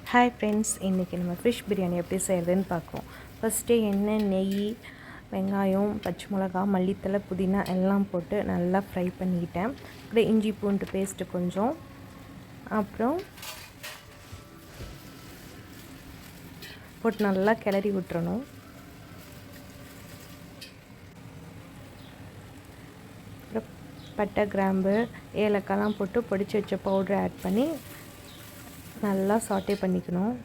Hi friends, இன்றைக்கி நம்ம fish biryani எப்படி செய்கிறதுன்னு பார்ப்போம். ஃபஸ்ட்டு எண்ணெய், நெய், வெங்காயம், பச்சை மிளகா, மல்லித்தழை, புதினா எல்லாம் போட்டு நல்லா ஃப்ரை பண்ணிக்கிட்டேன். அப்புறம் இஞ்சி பூண்டு பேஸ்ட்டு கொஞ்சம், அப்புறம் போட்டு நல்லா கிளறி விட்டுறணும். அப்புறம் பட்டை, கிராம்பு, ஏலக்காய்லாம் போட்டு பொடிச்சு வச்ச பவுட்ரு ஆட் பண்ணி நல்லா சாட்டே பண்ணிக்கணும்.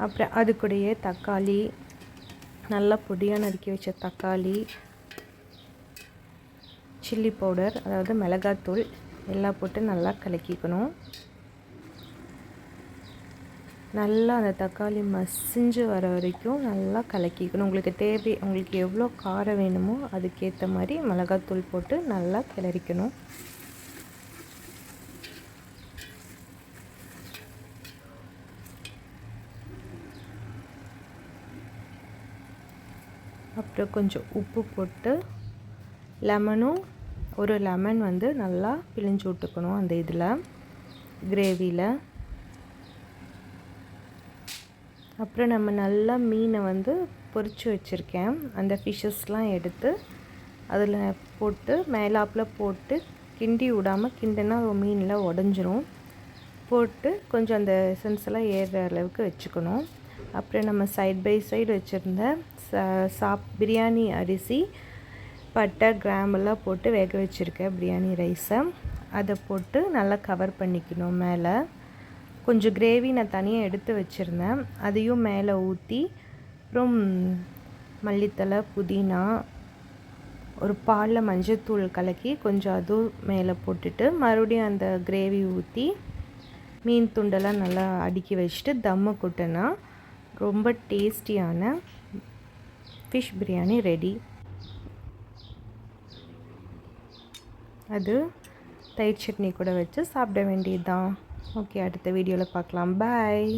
அப்புறம் அது கூடயே தக்காளி, நல்லா பொடியாக நறுக்கி வச்ச தக்காளி, சில்லி பவுடர் அதாவது மிளகாத்தூள் எல்லாம் போட்டு நல்லா கலக்கிக்கணும். நல்லா அந்த தக்காளி மசிஞ்சு வர வரைக்கும் நல்லா கலக்கிக்கணும். உங்களுக்கு எவ்வளோ காரம் வேணுமோ அதுக்கேற்ற மாதிரி மிளகாத்தூள் போட்டு நல்லா கிளறிக்கணும். அப்புறம் கொஞ்சம் உப்பு போட்டு ஒரு லெமன் நல்லா பிழிஞ்சு விட்டுக்கணும் அந்த இதில் கிரேவியில். அப்புறம் நம்ம நல்லா மீனை பொரித்து வச்சுருக்கேன். அந்த ஃபிஷ்ஷஸ்லாம் எடுத்து அதில் போட்டு மேலாப்பில் போட்டு கிண்டி விடாமல், கிண்டினா மீனில் உடஞ்சிரும். போட்டு கொஞ்சம் அந்த எசன்ஸ்லாம் ஏறுற அளவுக்கு வச்சுக்கணும். அப்புறம் நம்ம சைட் பை சைடு வச்சுருந்த பிரியாணி அரிசி, பட்டை, கிராம்பெல்லாம் போட்டு வேக வச்சுருக்கேன் பிரியாணி ரைஸை. அதை போட்டு நல்லா கவர் பண்ணிக்கணும். மேலே கொஞ்சம் கிரேவி நான் தனியாக எடுத்து வச்சுருந்தேன், அதையும் மேலே ஊற்றி, அப்புறம் மல்லித்தழை, புதினா, ஒரு பாலில் மஞ்சத்தூள் கலக்கி கொஞ்சம் அதுவும் மேலே போட்டுட்டு மறுபடியும் அந்த கிரேவி ஊற்றி மீன் துண்டெல்லாம் நல்லா அடுக்கி வச்சுட்டு தம்மு கொட்டினா ரொம்ப டேஸ்டியான ஃபிஷ் பிரியாணி ரெடி. அது தயிர் சட்னி கூட வச்சு சாப்பிட வேண்டியது தான். ஓகே, அடுத்த வீடியோவில் பார்க்கலாம். பாய்.